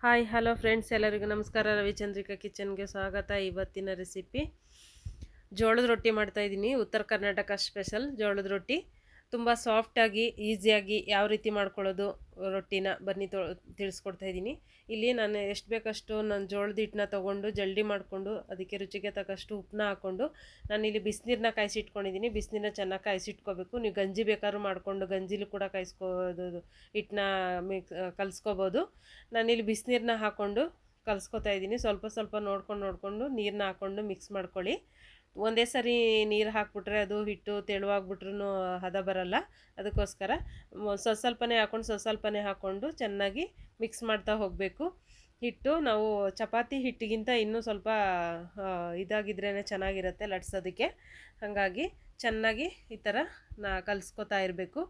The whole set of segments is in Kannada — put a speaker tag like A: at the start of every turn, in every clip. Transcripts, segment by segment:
A: ಹಾಯ್ ಹಲೋ ಫ್ರೆಂಡ್ಸ್, ಎಲ್ಲರಿಗೂ ನಮಸ್ಕಾರ. ರವಿಚಂದ್ರಿಕಾ ಕಿಚನ್ಗೆ ಸ್ವಾಗತ. ಇವತ್ತಿನ ರೆಸಿಪಿ ಜೋಳದ ರೊಟ್ಟಿ ಮಾಡ್ತಾಯಿದ್ದೀನಿ. ಉತ್ತರ ಕರ್ನಾಟಕ ಸ್ಪೆಷಲ್ ಜೋಳದ ರೊಟ್ಟಿ. ತುಂಬ ಸಾಫ್ಟಾಗಿ ಈಸಿಯಾಗಿ ಯಾವ ರೀತಿ ಮಾಡ್ಕೊಳ್ಳೋದು ರೊಟ್ಟಿನ ಬನ್ನಿ ತಿಳಿಸ್ಕೊಡ್ತಾ ಇದ್ದೀನಿ. ಇಲ್ಲಿ ನಾನು ಎಷ್ಟು ಬೇಕಷ್ಟು ನಾನು ಜೋಳದ ಹಿಟ್ಟನ್ನ ತೊಗೊಂಡು ಜಲ್ಡಿ ಮಾಡಿಕೊಂಡು ಅದಕ್ಕೆ ರುಚಿಗೆ ತಕ್ಕಷ್ಟು ಉಪ್ಪನ್ನ ಹಾಕ್ಕೊಂಡು ನಾನಿಲ್ಲಿ ಬಿಸಿನೀರನ್ನ ಕಾಯಿಸಿಟ್ಕೊಂಡಿದ್ದೀನಿ. ಬಿಸಿನೀರನ್ನ ಚೆನ್ನಾಗಿ ಕಾಯಿಸಿಟ್ಕೋಬೇಕು. ನೀವು ಗಂಜಿ ಬೇಕಾದ್ರೂ ಮಾಡಿಕೊಂಡು ಗಂಜಿಲು ಕೂಡ ಕಾಯಿಸ್ಕೋದು, ಹಿಟ್ಟನ್ನ ಕಲಿಸ್ಕೋಬೋದು. ನಾನಿಲ್ಲಿ ಬಿಸಿನೀರನ್ನ ಹಾಕ್ಕೊಂಡು ಕಲಿಸ್ಕೊತಾ ಇದ್ದೀನಿ. ಸ್ವಲ್ಪ ಸ್ವಲ್ಪ ನೋಡ್ಕೊಂಡು ನೀರನ್ನ ಹಾಕ್ಕೊಂಡು ಮಿಕ್ಸ್ ಮಾಡ್ಕೊಳ್ಳಿ. ಒಂದೇ ಸರಿ ನೀರು ಹಾಕ್ಬಿಟ್ರೆ ಅದು ಹಿಟ್ಟು ತೆಳುವಾಗ್ಬಿಟ್ರೂ ಹದ ಬರಲ್ಲ. ಅದಕ್ಕೋಸ್ಕರ ಸ್ವಲ್ಪನೇ ಹಾಕ್ಕೊಂಡು ಚೆನ್ನಾಗಿ ಮಿಕ್ಸ್ ಮಾಡ್ತಾ ಹೋಗಬೇಕು. ಹಿಟ್ಟು ನಾವು ಚಪಾತಿ ಹಿಟ್ಟಿಗಿಂತ ಇನ್ನೂ ಸ್ವಲ್ಪ ಇದಾಗಿದ್ರೇ ಚೆನ್ನಾಗಿರುತ್ತೆ ಲಟ್ಸೋದಕ್ಕೆ. ಹಾಗಾಗಿ ಚೆನ್ನಾಗಿ ಈ ಥರ ಕಲಿಸ್ಕೊತಾ ಇರಬೇಕು.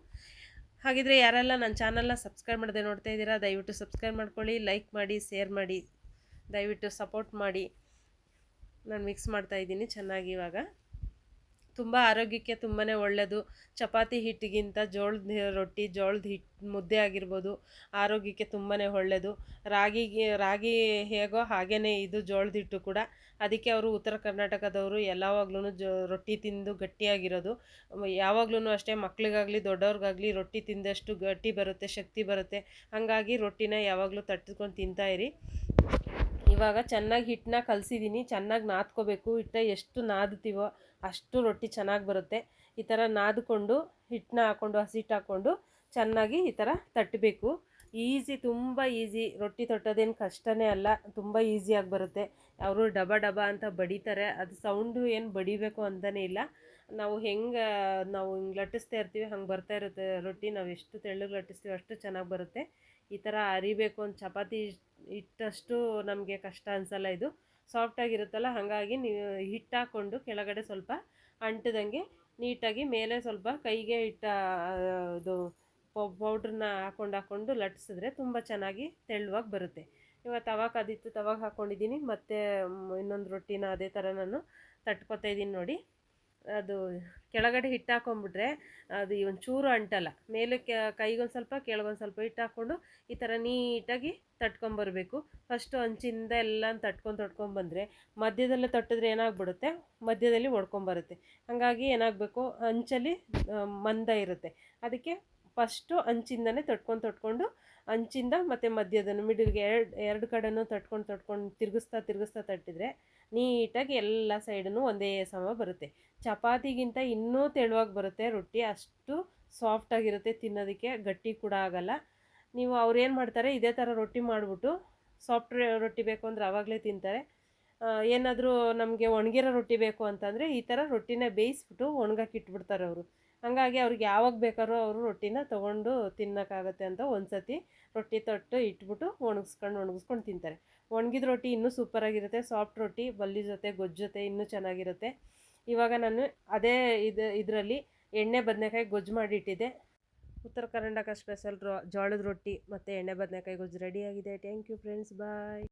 A: ಹಾಗಿದ್ರೆ ಯಾರೆಲ್ಲ ನನ್ನ ಚಾನಲ್ನ ಸಬ್ಸ್ಕ್ರೈಬ್ ಮಾಡದೆ ನೋಡ್ತಾ ಇದ್ದೀರಾ, ದಯವಿಟ್ಟು ಸಬ್ಸ್ಕ್ರೈಬ್ ಮಾಡ್ಕೊಳ್ಳಿ, ಲೈಕ್ ಮಾಡಿ, ಶೇರ್ ಮಾಡಿ, ದಯವಿಟ್ಟು ಸಪೋರ್ಟ್ ಮಾಡಿ. ನಾನು ಮಿಕ್ಸ್ ಮಾಡ್ತಾಯಿದ್ದೀನಿ ಚೆನ್ನಾಗಿ. ಇವಾಗ ತುಂಬ ಆರೋಗ್ಯಕ್ಕೆ ತುಂಬಾ ಒಳ್ಳೆಯದು. ಚಪಾತಿ ಹಿಟ್ಟಿಗಿಂತ ಜೋಳದ ರೊಟ್ಟಿ, ಜೋಳದ ಹಿಟ್ಟು ಮುದ್ದೆ ಆಗಿರ್ಬೋದು, ಆರೋಗ್ಯಕ್ಕೆ ತುಂಬಾ ಒಳ್ಳೆಯದು. ರಾಗಿ ಹೇಗೋ ಹಾಗೇ ಇದು ಜೋಳದ ಹಿಟ್ಟು ಕೂಡ. ಅದಕ್ಕೆ ಅವರು ಉತ್ತರ ಕರ್ನಾಟಕದವರು ಯಾವಾಗ್ಲೂ ರೊಟ್ಟಿ ತಿಂದು ಗಟ್ಟಿಯಾಗಿರೋದು. ಯಾವಾಗ್ಲೂ ಅಷ್ಟೇ, ಮಕ್ಳಿಗಾಗಲಿ ದೊಡ್ಡವ್ರಿಗಾಗಲಿ ರೊಟ್ಟಿ ತಿಂದಷ್ಟು ಗಟ್ಟಿ ಬರುತ್ತೆ, ಶಕ್ತಿ ಬರುತ್ತೆ. ಹಾಗಾಗಿ ರೊಟ್ಟಿನ ಯಾವಾಗಲೂ ತಟ್ಟಿಸ್ಕೊಂಡು ತಿಂತಾಯಿರಿ. ಇವಾಗ ಚೆನ್ನಾಗಿ ಹಿಟ್ಟನ್ನ ಕಲಸಿದ್ದೀನಿ. ಚೆನ್ನಾಗಿ ನಾದ್ಕೋಬೇಕು. ಹಿಟ್ಟ ಎಷ್ಟು ನಾದ್ತೀವೋ ಅಷ್ಟು ರೊಟ್ಟಿ ಚೆನ್ನಾಗಿ ಬರುತ್ತೆ. ಈ ಥರ ನಾದ್ಕೊಂಡು ಹಿಟ್ಟನ್ನ ಹಾಕ್ಕೊಂಡು ಹಸಿಟ್ಟು ಹಾಕ್ಕೊಂಡು ಚೆನ್ನಾಗಿ ಈ ಥರ ತಟ್ಟಬೇಕು. ತುಂಬ ಈಸಿ. ರೊಟ್ಟಿ ತಟ್ಟೋದೇನು ಕಷ್ಟನೇ ಅಲ್ಲ, ತುಂಬ ಈಸಿಯಾಗಿ ಬರುತ್ತೆ. ಅವರು ಡಬ ಡಬ ಅಂತ ಬಡಿತಾರೆ. ಅದು ಸೌಂಡು ಏನು ಬಡಿಬೇಕು ಅಂತಲೇ ಇಲ್ಲ. ನಾವು ಹಿಂಗೆ ಲಟ್ಟಿಸ್ತಾ ಇರ್ತೀವಿ, ಹಂಗೆ ಬರ್ತಾ ಇರುತ್ತೆ ರೊಟ್ಟಿ. ನಾವು ಎಷ್ಟು ತೆಳ್ಳಗೆ ಲಟ್ಟಿಸ್ತೀವಿ ಅಷ್ಟು ಚೆನ್ನಾಗಿ ಬರುತ್ತೆ. ಈ ಥರ ಅರಿಬೇಕು. ಒಂದು ಚಪಾತಿ ಹಿಟ್ಟಷ್ಟು ನಮಗೆ ಕಷ್ಟ ಅನಿಸಲ್ಲ. ಇದು ಸಾಫ್ಟಾಗಿರುತ್ತಲ್ಲ, ಹಾಗಾಗಿ ನೀವು ಹಿಟ್ಟು ಹಾಕ್ಕೊಂಡು ಕೆಳಗಡೆ ಸ್ವಲ್ಪ ಅಂಟದಂಗೆ ನೀಟಾಗಿ ಮೇಲೆ ಸ್ವಲ್ಪ ಕೈಗೆ ಇದು ಪೌಡ್ರನ್ನ ಹಾಕ್ಕೊಂಡು ಲಟ್ಟಿಸಿದ್ರೆ ತುಂಬ ಚೆನ್ನಾಗಿ ತೆಳುವಾಗಿ ಬರುತ್ತೆ. ಇವಾಗ ತವಾಗ ಹಾಕ್ಕೊಂಡಿದ್ದೀನಿ. ಮತ್ತು ಇನ್ನೊಂದು ರೊಟ್ಟಿನ ಅದೇ ಥರ ನಾನು ತಟ್ಕೊತಾ ಇದ್ದೀನಿ ನೋಡಿ. ಅದು ಕೆಳಗಡೆ ಹಿಟ್ಟು ಹಾಕ್ಕೊಂಬಿಟ್ರೆ ಅದು ಒಂಚೂರು ಅಂಟಲ್ಲ. ಮೇಲೆ ಕೈಗೊಂದು ಸ್ವಲ್ಪ ಕೆಳಗೊಂದು ಸ್ವಲ್ಪ ಹಿಟ್ಟು ಹಾಕ್ಕೊಂಡು ಈ ಥರ ನೀಟಾಗಿ ತಟ್ಕೊಂಬರ್ಬೇಕು. ಫಸ್ಟು ಅಂಚಿಂದ ಎಲ್ಲ ತಟ್ಕೊಂಬಂದರೆ ಮಧ್ಯದಲ್ಲೇ ತಟ್ಟಿದ್ರೆ ಏನಾಗ್ಬಿಡುತ್ತೆ, ಮಧ್ಯದಲ್ಲಿ ಒಡ್ಕೊಂಬರುತ್ತೆ. ಹಾಗಾಗಿ ಏನಾಗಬೇಕು, ಅಂಚಲ್ಲಿ ಮಂದ ಇರುತ್ತೆ. ಅದಕ್ಕೆ ಫಸ್ಟು ಅಂಚಿಂದನೇ ತಟ್ಕೊಂಡು ಅಂಚಿಂದ ಮತ್ತು ಮಧ್ಯದನ್ನು ಮಿಡಲ್ಗೆ ಎರಡು ಕಡೆನೂ ತಟ್ಕೊಂಡು ತಿರುಗಿಸ್ತಾ ತಟ್ಟಿದರೆ ನೀಟಾಗಿ ಎಲ್ಲ ಸೈಡನ್ನು ಒಂದೇ ಸಮ ಬರುತ್ತೆ. ಚಪಾತಿಗಿಂತ ಇನ್ನೂ ತೆಳುವಾಗಿ ಬರುತ್ತೆ ರೊಟ್ಟಿ. ಅಷ್ಟು ಸಾಫ್ಟಾಗಿರುತ್ತೆ, ತಿನ್ನೋದಕ್ಕೆ ಗಟ್ಟಿ ಕೂಡ ಆಗಲ್ಲ. ನೀವು ಅವ್ರೇನು ಮಾಡ್ತಾರೆ, ಇದೇ ಥರ ರೊಟ್ಟಿ ಮಾಡಿಬಿಟ್ಟು ಸಾಫ್ಟ್ ರೊಟ್ಟಿ ಬೇಕು ಅಂದರೆ ಆವಾಗಲೇ ತಿಂತಾರೆ. ಏನಾದರೂ ನಮಗೆ ಒಣಗಿರೋ ರೊಟ್ಟಿ ಬೇಕು ಅಂತಂದರೆ ಈ ಥರ ರೊಟ್ಟಿನ ಬೇಯಿಸ್ಬಿಟ್ಟು ಒಣಗಕ್ಕೆ ಇಟ್ಬಿಡ್ತಾರೆ ಅವರು. ಹಾಗಾಗಿ ಅವ್ರಿಗೆ ಯಾವಾಗ ಬೇಕಾದ್ರೂ ಅವರು ರೊಟ್ಟಿನ ತೊಗೊಂಡು ತಿನ್ನೋಕ್ಕಾಗತ್ತೆ ಅಂತ ಒಂದು ಸತಿ ರೊಟ್ಟಿ ತೊಟ್ಟು ಇಟ್ಬಿಟ್ಟು ಒಣಗಿಸ್ಕೊಂಡು ತಿಂತಾರೆ. ಒಣಗಿದ ರೊಟ್ಟಿ ಇನ್ನೂ ಸೂಪರಾಗಿರುತ್ತೆ. ಸಾಫ್ಟ್ ರೊಟ್ಟಿ ಬಲ್ಲಿ ಜೊತೆ ಗೊಜ್ಜು ಜೊತೆ ಇನ್ನೂ ಚೆನ್ನಾಗಿರುತ್ತೆ. ಇವಾಗ ನಾನು ಅದೇ ಇದರಲ್ಲಿ ಎಣ್ಣೆ ಬದನೆಕಾಯಿ ಗೊಜ್ಜು ಮಾಡಿಟ್ಟಿದ್ದೆ. ಉತ್ತರ ಕರ್ನಾಟಕ ಸ್ಪೆಷಲ್ ಜೋಳದ ರೊಟ್ಟಿ ಮತ್ತು ಎಣ್ಣೆ ಬದನೆಕಾಯಿ ಗೊಜ್ಜು ರೆಡಿಯಾಗಿದೆ. Thank you friends, bye.